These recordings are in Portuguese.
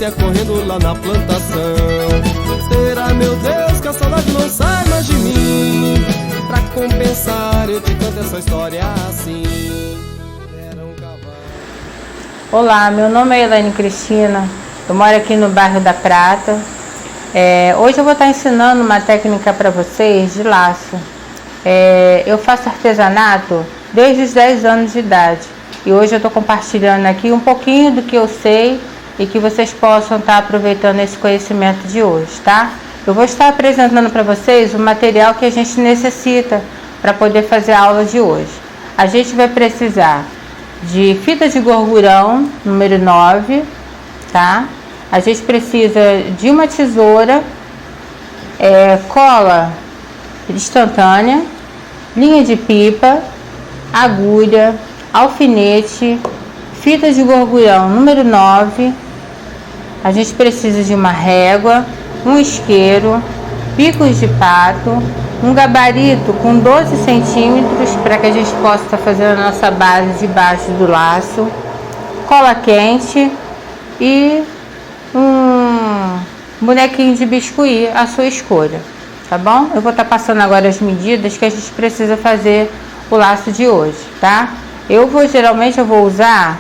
saia correndo lá na plantação. Será, meu Deus, que a saudade não sai mais de mim? Pra compensar eu te canto essa história assim. Era um cavalo. Olá, meu nome é Elaine Cristina, eu moro aqui no bairro da Prata. Hoje eu vou estar ensinando uma técnica para vocês de laço. Eu faço artesanato desde os 10 anos de idade e hoje eu estou compartilhando aqui um pouquinho do que eu sei e que vocês possam estar aproveitando esse conhecimento de hoje, tá? Eu vou estar apresentando para vocês o material que a gente necessita para poder fazer a aula de hoje. A gente vai precisar de fita de gorgurão número 9, tá? A gente precisa de uma tesoura, cola instantânea, linha de pipa, agulha, alfinete, fita de gorgurão número 9. A gente precisa de uma régua, um isqueiro, picos de pato, um gabarito com 12 centímetros para que a gente possa estar fazendo a nossa base debaixo do laço, cola quente e um bonequinho de biscuit à sua escolha, tá bom? Eu vou estar passando agora as medidas que a gente precisa fazer o laço de hoje, tá? Geralmente eu vou usar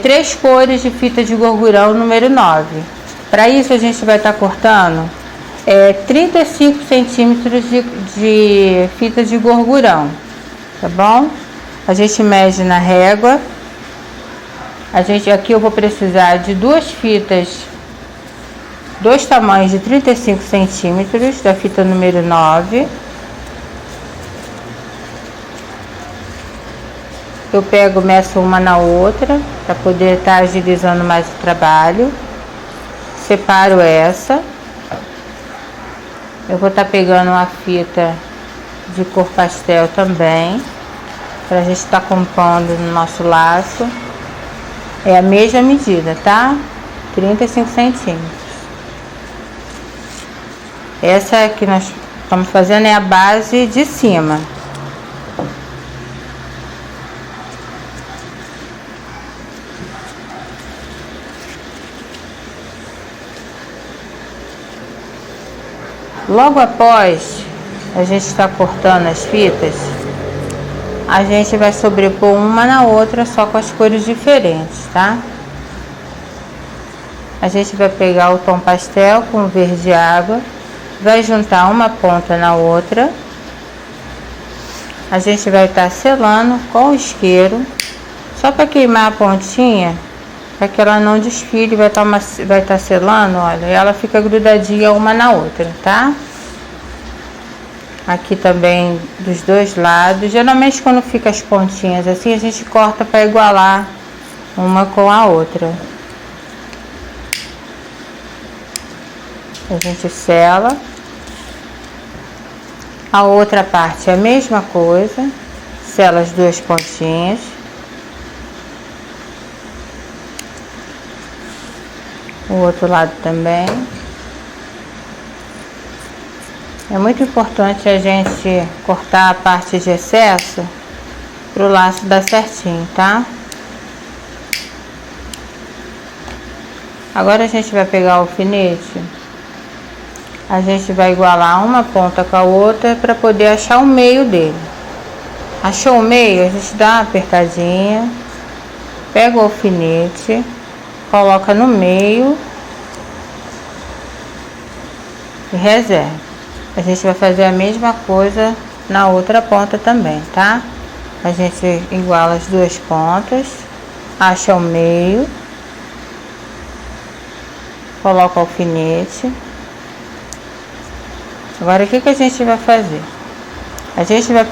3 cores de fita de gorgurão número 9. Para isso a gente vai estar cortando 35 centímetros de fita de gorgurão, tá bom? A gente mede na régua. Aqui eu vou precisar de 2 fitas, 2 tamanhos de 35 centímetros da fita número 9. Eu meço uma na outra para poder estar agilizando mais o trabalho. Separo essa. Eu vou estar pegando uma fita de cor pastel também, para a gente estar compondo no nosso laço. É a mesma medida, tá? 35 centímetros. Essa que nós estamos fazendo é a base de cima. Logo após a gente estar cortando as fitas, a gente vai sobrepor uma na outra, só com as cores diferentes, tá? A gente vai pegar o tom pastel com o verde água, vai juntar uma ponta na outra. A gente vai estar selando com o isqueiro, só para queimar a pontinha, para que ela não desfile. Vai estar selando, olha, e ela fica grudadinha uma na outra, tá? Aqui também dos dois lados. Geralmente quando fica as pontinhas assim, a gente corta para igualar uma com a outra. A gente sela. A outra parte é a mesma coisa, sela as 2 pontinhas. O outro lado também. É muito importante a gente cortar a parte de excesso para o laço dar certinho, tá? Agora a gente vai pegar o alfinete. A gente vai igualar uma ponta com a outra para poder achar o meio dele. Achou o meio? A gente dá uma apertadinha, pega o alfinete, coloca no meio e reserva. A gente vai fazer a mesma coisa na outra ponta também, tá? A gente iguala as 2 pontas, acha o meio, coloca o alfinete. Agora o que a gente vai fazer? A gente vai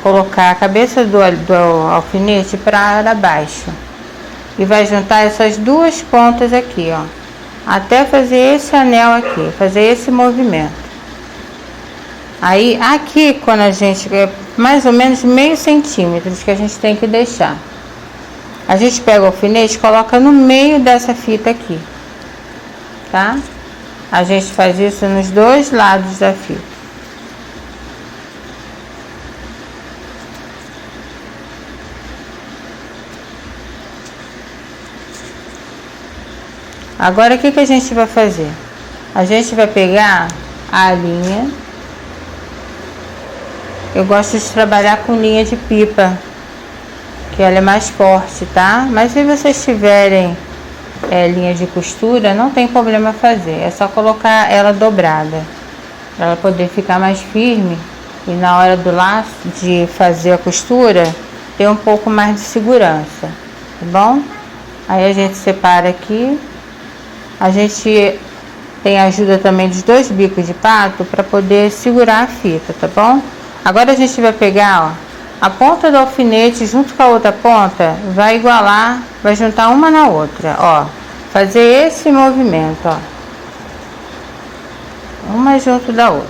colocar a cabeça do alfinete para baixo e vai juntar essas 2 pontas aqui, ó, até fazer esse anel aqui, fazer esse movimento. Aí aqui, quando a gente mais ou menos meio centímetro que a gente tem que deixar, a gente pega o alfinete e coloca no meio dessa fita aqui, tá? A gente faz isso nos 2 lados da fita. Agora o que a gente vai fazer? A gente vai pegar a linha. Eu gosto de trabalhar com linha de pipa, que ela é mais forte, tá? Mas se vocês tiverem linha de costura, não tem problema fazer. É só colocar ela dobrada, para ela poder ficar mais firme e na hora do laço, de fazer a costura, ter um pouco mais de segurança, tá bom? Aí a gente separa aqui. A gente tem a ajuda também dos 2 bicos de pato para poder segurar a fita, tá bom? Agora a gente vai pegar, ó, a ponta do alfinete junto com a outra ponta, vai igualar, vai juntar uma na outra, ó. Fazer esse movimento, ó. Uma junto da outra.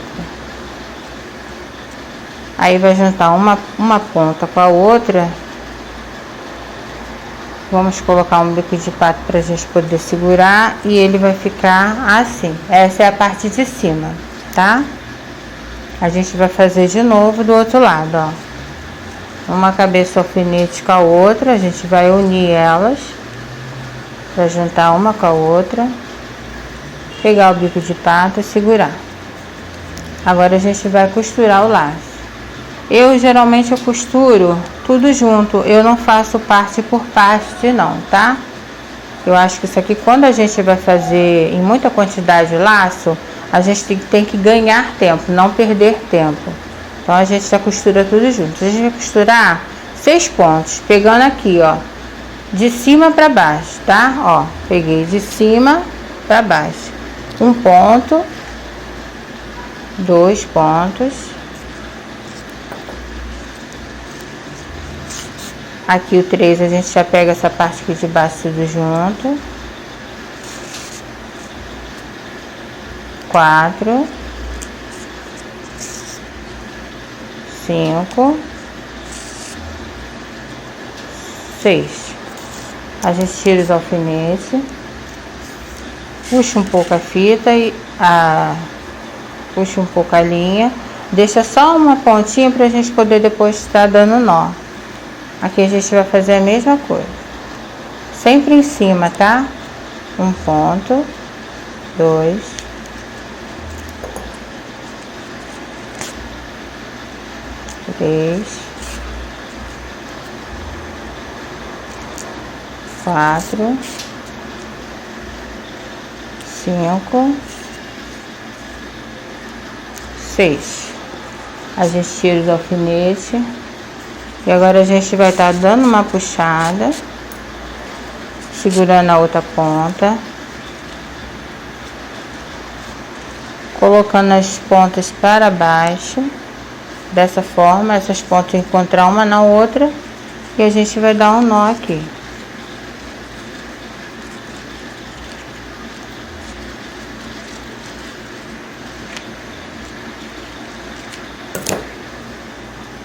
Aí vai juntar uma ponta com a outra. Vamos colocar um bico de pato para a gente poder segurar e ele vai ficar assim. Essa é a parte de cima, tá? A gente vai fazer de novo do outro lado, ó. Uma cabeça alfinete com a outra, a gente vai unir elas para juntar uma com a outra. Pegar o bico de pato e segurar. Agora a gente vai costurar o laço. Geralmente eu costuro tudo junto, eu não faço parte por parte não, tá? Eu acho que isso aqui, quando a gente vai fazer em muita quantidade de laço, a gente tem que ganhar tempo, não perder tempo. Então a gente já costura tudo junto. A gente vai costurar 6 pontos, pegando aqui, ó, de cima para baixo, tá? Ó, peguei de cima para baixo. 1 ponto, 2 pontos. Aqui o 3 a gente já pega essa parte aqui de baixo tudo junto. 4, 5, 6. A gente tira os alfinetes, puxa um pouco a fita e puxa um pouco a linha, deixa só uma pontinha para a gente poder depois estar dando nó. Aqui a gente vai fazer a mesma coisa, sempre em cima, tá? 1 ponto, 2, 3, 4, 5, 6. A gente tira os alfinetes. E agora a gente vai estar dando uma puxada, segurando a outra ponta, colocando as pontas para baixo, dessa forma, essas pontas encontrar uma na outra, e a gente vai dar um nó aqui.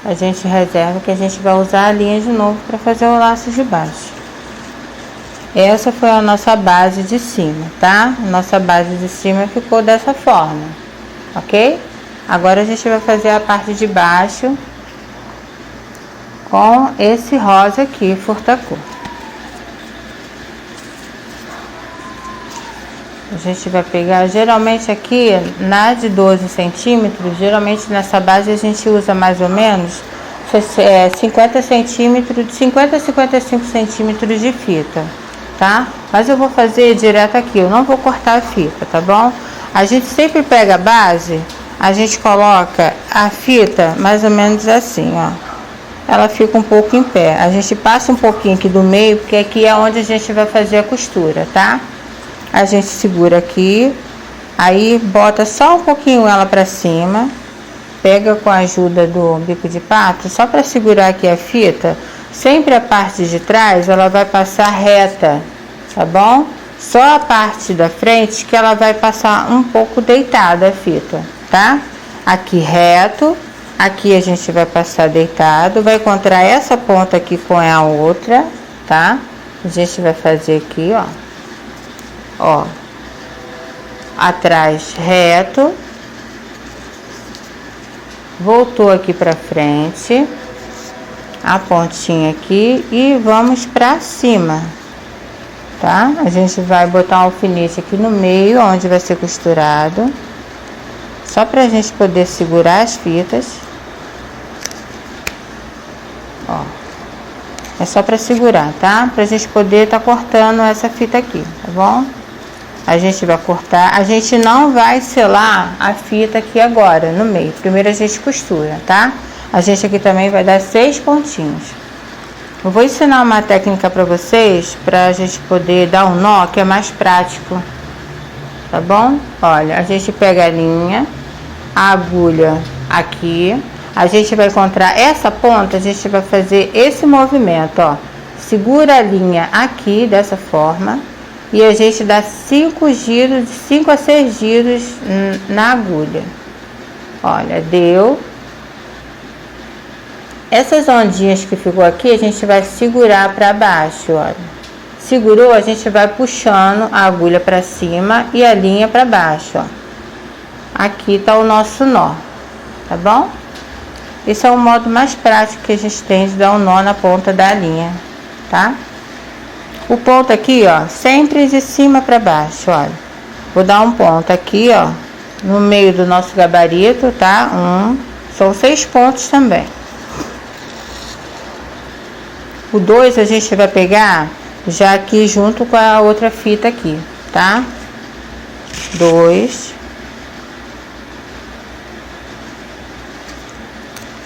A gente reserva que a gente vai usar a linha de novo para fazer o laço de baixo. Essa foi a nossa base de cima, tá? Nossa base de cima ficou dessa forma, ok? Agora a gente vai fazer a parte de baixo com esse rosa aqui, furta-cor. A gente vai pegar, geralmente aqui, na de 12 centímetros, geralmente nessa base a gente usa mais ou menos 50 centímetros, de 50 a 55 centímetros de fita, tá? Mas eu vou fazer direto aqui, eu não vou cortar a fita, tá bom? A gente sempre pega a base, a gente coloca a fita mais ou menos assim, ó. Ela fica um pouco em pé. A gente passa um pouquinho aqui do meio, porque aqui é onde a gente vai fazer a costura, tá? A gente segura aqui, aí bota só um pouquinho ela pra cima, pega com a ajuda do bico de pato, só para segurar aqui a fita. Sempre a parte de trás ela vai passar reta, tá bom? Só a parte da frente que ela vai passar um pouco deitada a fita, tá? Aqui reto, aqui a gente vai passar deitado, vai encontrar essa ponta aqui com a outra, tá? A gente vai fazer aqui, ó, atrás reto, voltou aqui pra frente, a pontinha aqui e vamos pra cima. tá? A gente vai botar um alfinete aqui no meio, onde vai ser costurado, só pra gente poder segurar as fitas. Ó, é só pra segurar, tá? Pra gente poder tá cortando essa fita aqui, tá bom? A gente vai cortar, a gente não vai selar a fita aqui agora, no meio. Primeiro a gente costura, tá? A gente aqui também vai dar 6 pontinhos. Eu vou ensinar uma técnica pra vocês, pra gente poder dar um nó, que é mais prático, tá bom? Olha, a gente pega a linha, a agulha aqui, a gente vai encontrar essa ponta, a gente vai fazer esse movimento, ó. Segura a linha aqui, dessa forma, e a gente dá 5 giros, de 5 a 6 giros na agulha. Olha, deu. Essas ondinhas que ficou aqui, a gente vai segurar para baixo, olha. Segurou, a gente vai puxando a agulha para cima e a linha para baixo, ó. Aqui tá o nosso nó, tá bom? Esse é o modo mais prático que a gente tem de dar um nó na ponta da linha, tá? O ponto aqui, ó, sempre de cima para baixo, olha. Vou dar um ponto aqui, ó, no meio do nosso gabarito, tá? São 6 pontos também. O 2 a gente vai pegar já aqui junto com a outra fita aqui, tá? 2,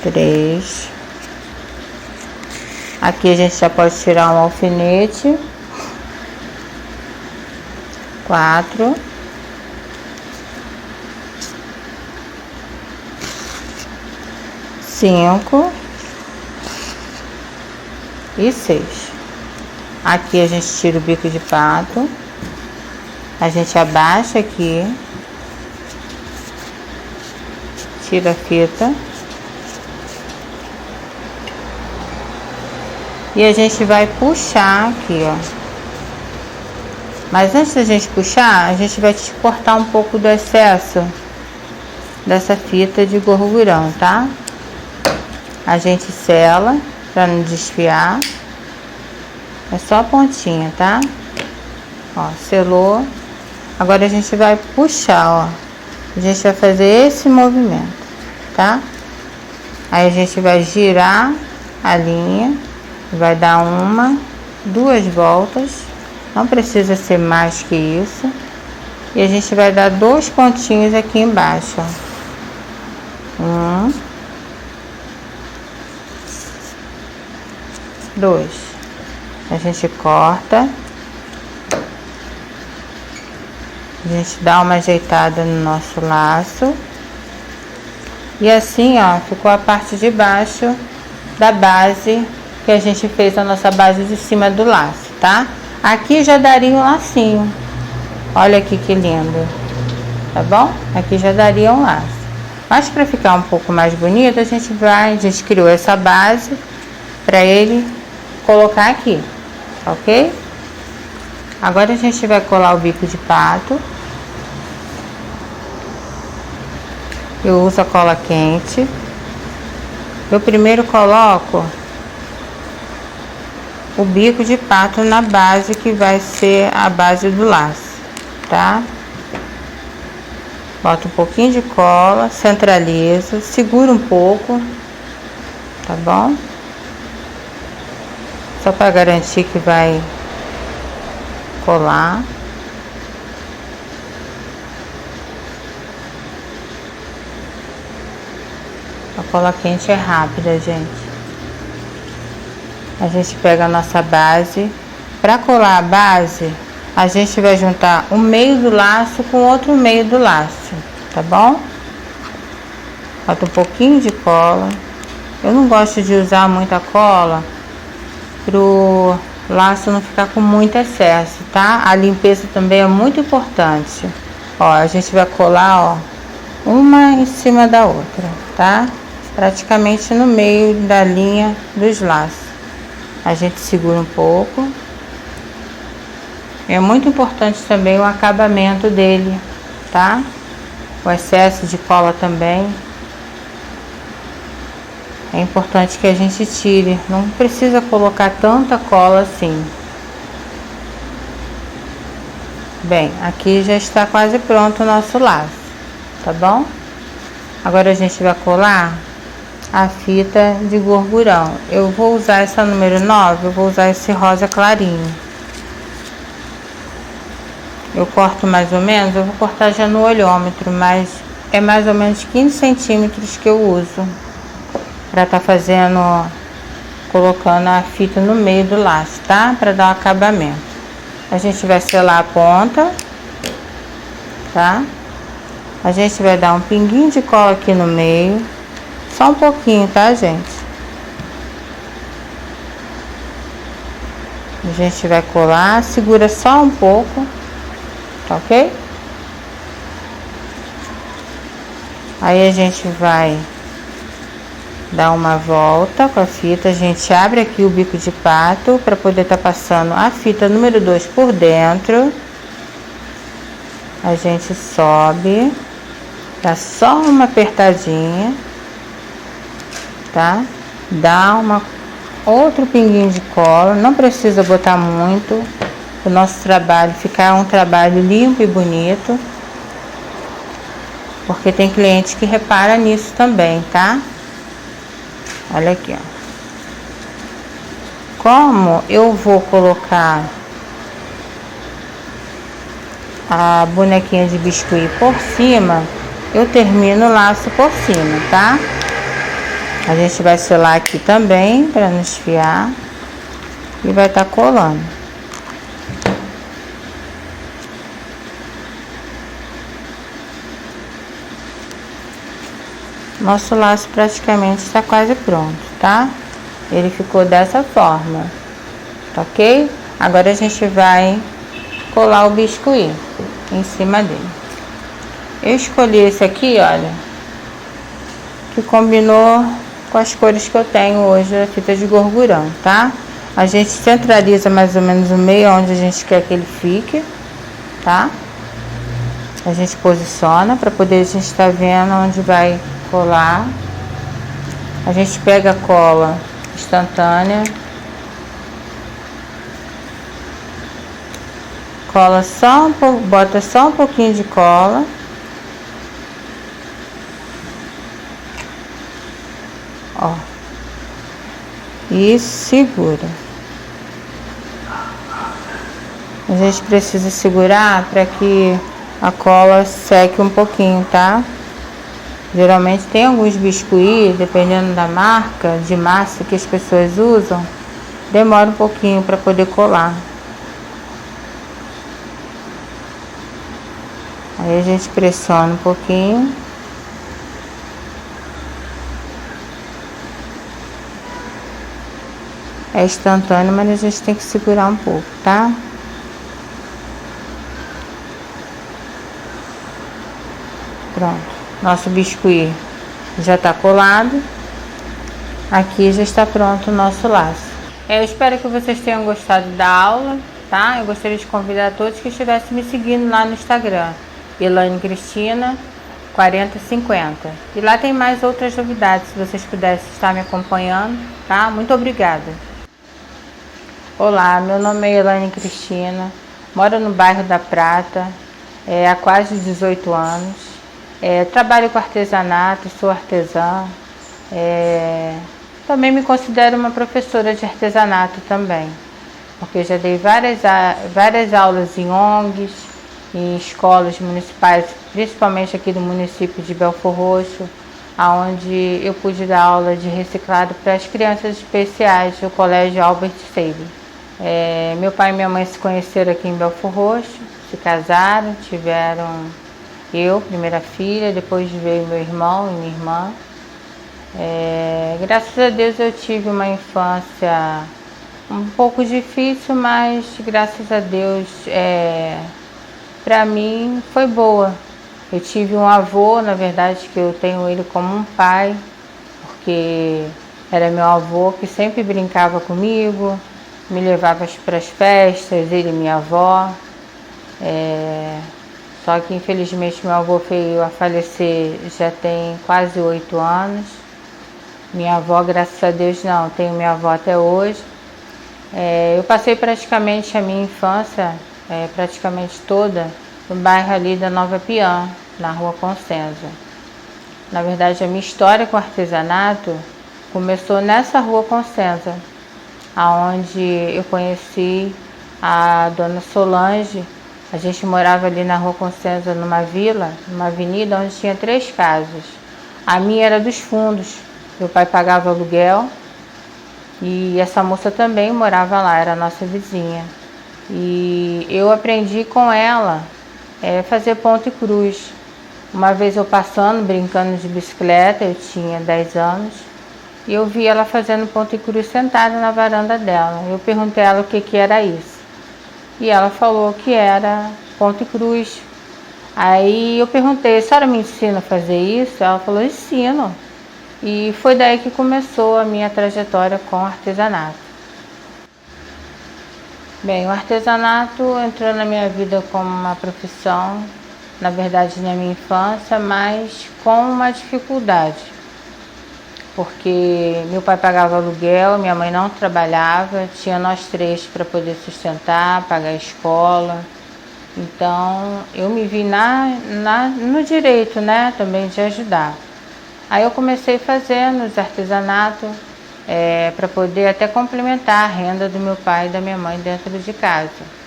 3. Aqui a gente já pode tirar um alfinete. 4. 5 e 6. Aqui a gente tira o bico de pato, a gente abaixa aqui, tira a fita e a gente vai puxar aqui, ó. Mas antes da gente puxar, a gente vai cortar um pouco do excesso dessa fita de gorgurão, tá? A gente sela para não desfiar. É só a pontinha, tá? Ó, selou. Agora a gente vai puxar, ó. A gente vai fazer esse movimento, tá? Aí a gente vai girar a linha, vai dar 1, 2 voltas. Não precisa ser mais que isso. E a gente vai dar 2 pontinhos aqui embaixo, ó. 1, 2. A gente corta. A gente dá uma ajeitada no nosso laço. E assim, ó, ficou a parte de baixo da base que a gente fez a nossa base de cima do laço, tá? Aqui já daria um lacinho. Olha aqui que lindo. Tá bom? Aqui já daria um laço. Mas para ficar um pouco mais bonito, a gente criou essa base para ele colocar aqui, ok? Agora a gente vai colar o bico de pato. Eu uso a cola quente. Eu primeiro coloco o bico de pato na base que vai ser a base do laço, tá? Bota um pouquinho de cola, centraliza, segura um pouco, tá bom? Só para garantir que vai colar. A cola quente é rápida, gente. A gente pega a nossa base. Para colar a base, a gente vai juntar o meio do laço com o outro meio do laço, tá bom? Bota um pouquinho de cola. Eu não gosto de usar muita cola pro laço não ficar com muito excesso, tá? A limpeza também é muito importante. Ó, a gente vai colar, ó, uma em cima da outra, tá? Praticamente no meio da linha dos laços. A gente segura um pouco. É muito importante também o acabamento dele, tá? O excesso de cola também. É importante que a gente tire. Não precisa colocar tanta cola assim. Bem, aqui já está quase pronto o nosso laço, tá bom? Agora a gente vai colar a fita de gorgurão. Eu vou usar essa número 9, eu vou usar esse rosa clarinho. Eu corto mais ou menos, eu vou cortar já no olhômetro, mas é mais ou menos 15 centímetros que eu uso para tá fazendo, colocando a fita no meio do laço, tá? Para dar um acabamento. A gente vai selar a ponta, tá? A gente vai dar um pinguinho de cola aqui no meio, só um pouquinho, tá, gente? A gente vai colar, segura só um pouco, tá ok? Aí a gente vai dar uma volta com a fita, a gente abre aqui o bico de pato para poder estar passando a fita número 2 por dentro. A gente sobe, dá só uma apertadinha, tá? Dá outro pinguinho de cola, não precisa botar muito, o nosso trabalho ficar um trabalho limpo e bonito, porque tem cliente que repara nisso também, tá? Olha aqui, ó. Como eu vou colocar a bonequinha de biscuit por cima, eu termino o laço por cima, tá? A gente vai selar aqui também para não esfriar e vai estar colando. Nosso laço praticamente está quase pronto, tá? Ele ficou dessa forma, tá ok? Agora a gente vai colar o biscuit em cima dele. Eu escolhi esse aqui, olha, que combinou com as cores que eu tenho hoje da fita de gorgurão, tá? A gente centraliza mais ou menos o meio onde a gente quer que ele fique, tá? A gente posiciona para poder a gente estar vendo onde vai colar. A gente pega a cola instantânea, cola só um pouco, bota só um pouquinho de cola, ó, e segura. A gente precisa segurar para que a cola seque um pouquinho, tá? Geralmente tem alguns biscuits, dependendo da marca de massa que as pessoas usam, demora um pouquinho para poder colar. Aí a gente pressiona um pouquinho. É instantâneo, mas a gente tem que segurar um pouco, tá? Pronto. Nosso biscuit já está colado. Aqui já está pronto o nosso laço. Eu espero que vocês tenham gostado da aula, tá? Eu gostaria de convidar todos que estivessem me seguindo lá no Instagram, Elaine Cristina 4050. E lá tem mais outras novidades, se vocês pudessem estar me acompanhando, tá? Muito obrigada. Olá, meu nome é Elaine Cristina, moro no bairro da Prata, há quase 18 anos. Trabalho com artesanato, sou artesã, também me considero uma professora de artesanato também, porque já dei várias aulas em ONGs, em escolas municipais, principalmente aqui do município de Belfor Roxo, onde eu pude dar aula de reciclado para as crianças especiais do Colégio Albert Sabin. Meu pai e minha mãe se conheceram aqui em Belfor Roxo, se casaram, tiveram eu, primeira filha, depois veio meu irmão e minha irmã. Graças a Deus eu tive uma infância um pouco difícil, mas graças a Deus para mim foi boa. Eu tive um avô, na verdade, que eu tenho ele como um pai, porque era meu avô que sempre brincava comigo, me levava para as festas, ele e minha avó. Só que infelizmente meu avô veio a falecer já tem quase 8 anos. Minha avó, graças a Deus, não, tenho minha avó até hoje. Eu passei praticamente a minha infância praticamente toda no bairro ali da Nova Piã, na Rua Consenza. Na verdade, a minha história com artesanato começou nessa Rua Consenza, aonde eu conheci a dona Solange. A gente morava ali na Rua Consenza, numa vila, numa avenida onde tinha 3 casas. A minha era dos fundos, meu pai pagava aluguel e essa moça também morava lá, era nossa vizinha. E eu aprendi com ela fazer ponto e cruz. Uma vez eu passando, brincando de bicicleta, eu tinha 10 anos, e eu vi ela fazendo ponto e cruz sentada na varanda dela. Eu perguntei a ela o que era isso. E ela falou que era ponto e cruz. Aí eu perguntei, a senhora me ensina a fazer isso? Ela falou, ensino. E foi daí que começou a minha trajetória com artesanato. Bem, o artesanato entrou na minha vida como uma profissão, na verdade na minha infância, mas com uma dificuldade. Porque meu pai pagava aluguel, minha mãe não trabalhava, tinha nós 3 para poder sustentar, pagar a escola. Então eu me vi no direito, né, também de ajudar. Aí eu comecei fazendo os artesanatos para poder até complementar a renda do meu pai e da minha mãe dentro de casa.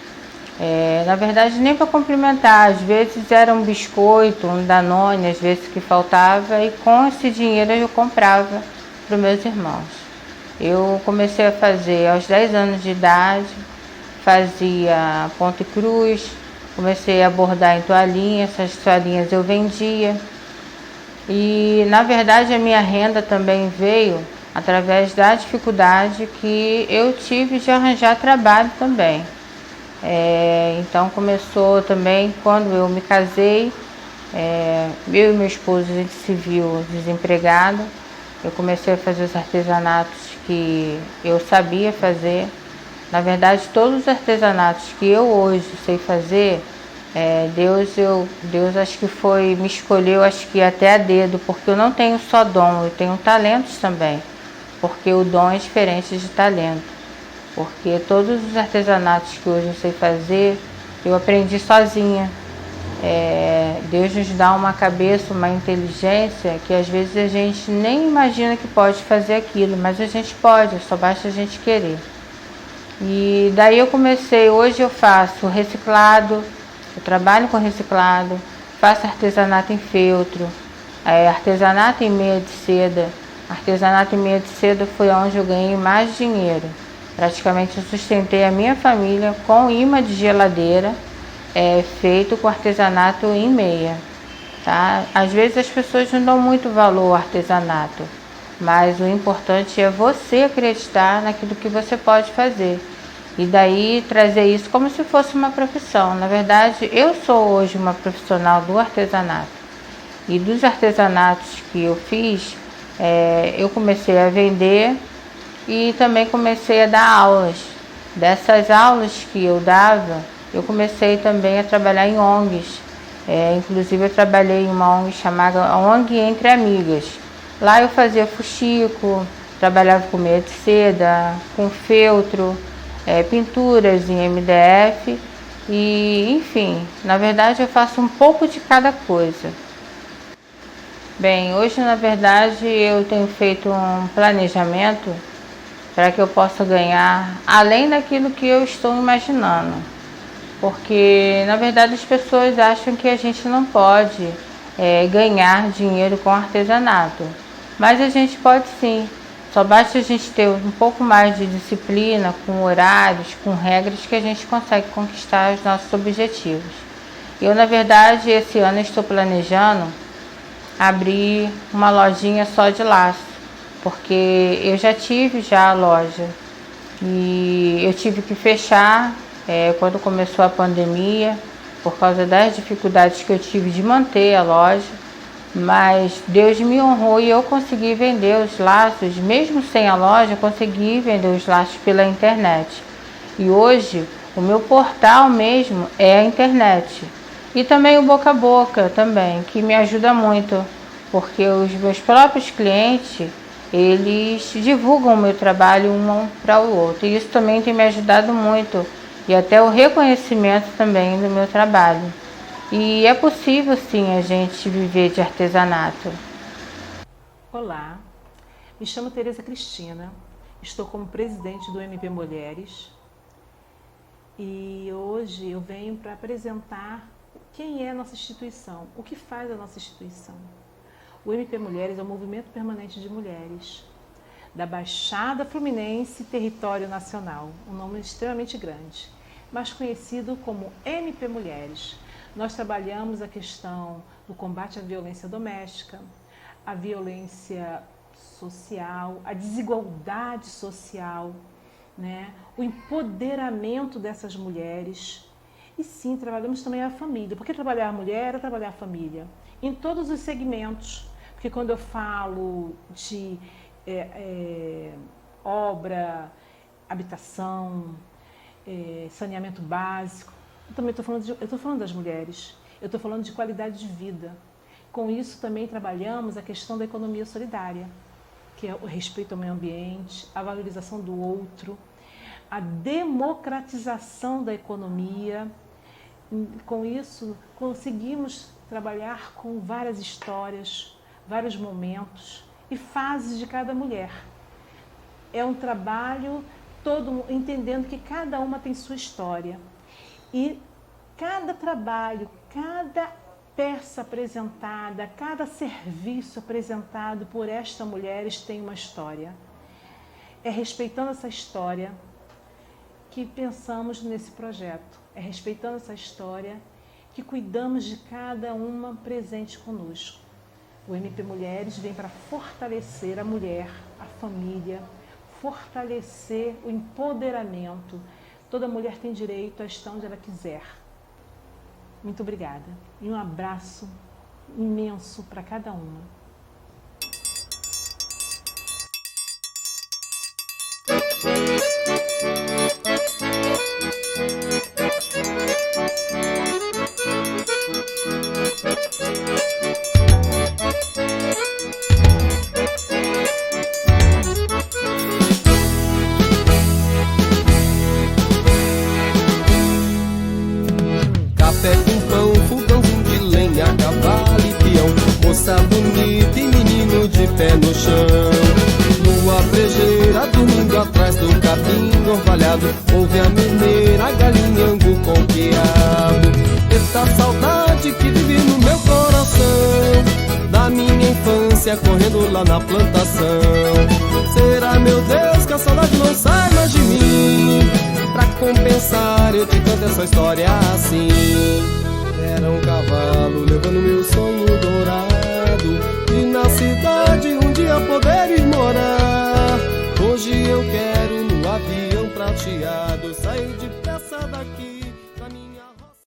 Na verdade nem para complementar, às vezes era um biscoito, um Danone, às vezes que faltava, e com esse dinheiro eu comprava para os meus irmãos. Eu comecei a fazer aos 10 anos de idade, fazia ponto e cruz, comecei a bordar em toalhinha, essas toalhinhas eu vendia. E na verdade a minha renda também veio através da dificuldade que eu tive de arranjar trabalho também. Então começou também quando eu me casei, eu e meu esposo, a gente se viu desempregado. Eu comecei a fazer os artesanatos que eu sabia fazer. Na verdade, todos os artesanatos que eu hoje sei fazer, Deus acho que me escolheu, acho que até a dedo, porque eu não tenho só dom, eu tenho talentos também, porque o dom é diferente de talento. Porque todos os artesanatos que hoje eu sei fazer, eu aprendi sozinha. Deus nos dá uma cabeça, uma inteligência que às vezes a gente nem imagina que pode fazer aquilo, mas a gente pode, só basta a gente querer. E daí eu comecei, hoje eu faço reciclado, eu trabalho com reciclado, faço artesanato em feltro, artesanato em meia de seda. Artesanato em meia de seda foi onde eu ganhei mais dinheiro. Praticamente eu sustentei a minha família com imã de geladeira, feito com artesanato em meia. Tá? Às vezes as pessoas não dão muito valor ao artesanato, mas o importante é você acreditar naquilo que você pode fazer. E daí trazer isso como se fosse uma profissão. Na verdade, eu sou hoje uma profissional do artesanato. E dos artesanatos que eu fiz, eu comecei a vender e também comecei a dar aulas. Dessas aulas que eu dava, eu comecei também a trabalhar em ONGs. Inclusive eu trabalhei em uma ONG chamada ONG Entre Amigas. Lá eu fazia fuxico, trabalhava com meia de seda, com feltro, pinturas em MDF e enfim, na verdade eu faço um pouco de cada coisa. Bem, hoje na verdade eu tenho feito um planejamento para que eu possa ganhar além daquilo que eu estou imaginando. Porque na verdade as pessoas acham que a gente não pode ganhar dinheiro com artesanato, mas a gente pode sim. Só basta a gente ter um pouco mais de disciplina, com horários, com regras, que a gente consegue conquistar os nossos objetivos. Eu, na verdade, esse ano estou planejando abrir uma lojinha só de laço, porque eu já tive a loja e eu tive que fechar quando começou a pandemia, por causa das dificuldades que eu tive de manter a loja. Mas Deus me honrou e eu consegui vender os laços, mesmo sem a loja, eu consegui vender os laços pela internet. E hoje o meu portal mesmo é a internet. E também o boca a boca também, que me ajuda muito, porque os meus próprios clientes, eles divulgam o meu trabalho um para o outro. E isso também tem me ajudado muito e até o reconhecimento também do meu trabalho. E é possível sim a gente viver de artesanato. Olá, me chamo Tereza Cristina, estou como presidente do MP Mulheres e hoje eu venho para apresentar quem é a nossa instituição, o que faz a nossa instituição. O MP Mulheres é o Movimento Permanente de Mulheres da Baixada Fluminense, Território Nacional, um nome extremamente grande, mas conhecido como MP Mulheres. Nós trabalhamos a questão do combate à violência doméstica, a violência social, a desigualdade social, né? O empoderamento dessas mulheres. E sim, trabalhamos também a família. Porque trabalhar a mulher é trabalhar a família. Em todos os segmentos. Porque quando eu falo de obra, habitação, saneamento básico, eu também estou falando das mulheres. Eu estou falando de qualidade de vida. Com isso também trabalhamos a questão da economia solidária, que é o respeito ao meio ambiente, a valorização do outro, a democratização da economia. Com isso, conseguimos trabalhar com várias histórias, vários momentos e fases de cada mulher. É um trabalho todo entendendo que cada uma tem sua história. E cada trabalho, cada peça apresentada, cada serviço apresentado por esta mulheres tem uma história. É respeitando essa história que pensamos nesse projeto. É respeitando essa história que cuidamos de cada uma presente conosco. O MP Mulheres vem para fortalecer a mulher, a família, fortalecer o empoderamento. Toda mulher tem direito a estar onde ela quiser. Muito obrigada e um abraço imenso para cada uma. Café com pão, fogãozinho de lenha, cavalo e peão, moça bonita e menino de pé no chão. Lua brejeira, dormindo atrás do capim orvalhado, ouve a mineira, galinhango com quiabo. Eita saudade que vive no meu coração, da minha infância correndo lá na plantação. Será, meu Deus, que a saudade não sai mais de mim? Pra compensar eu te canto essa história assim.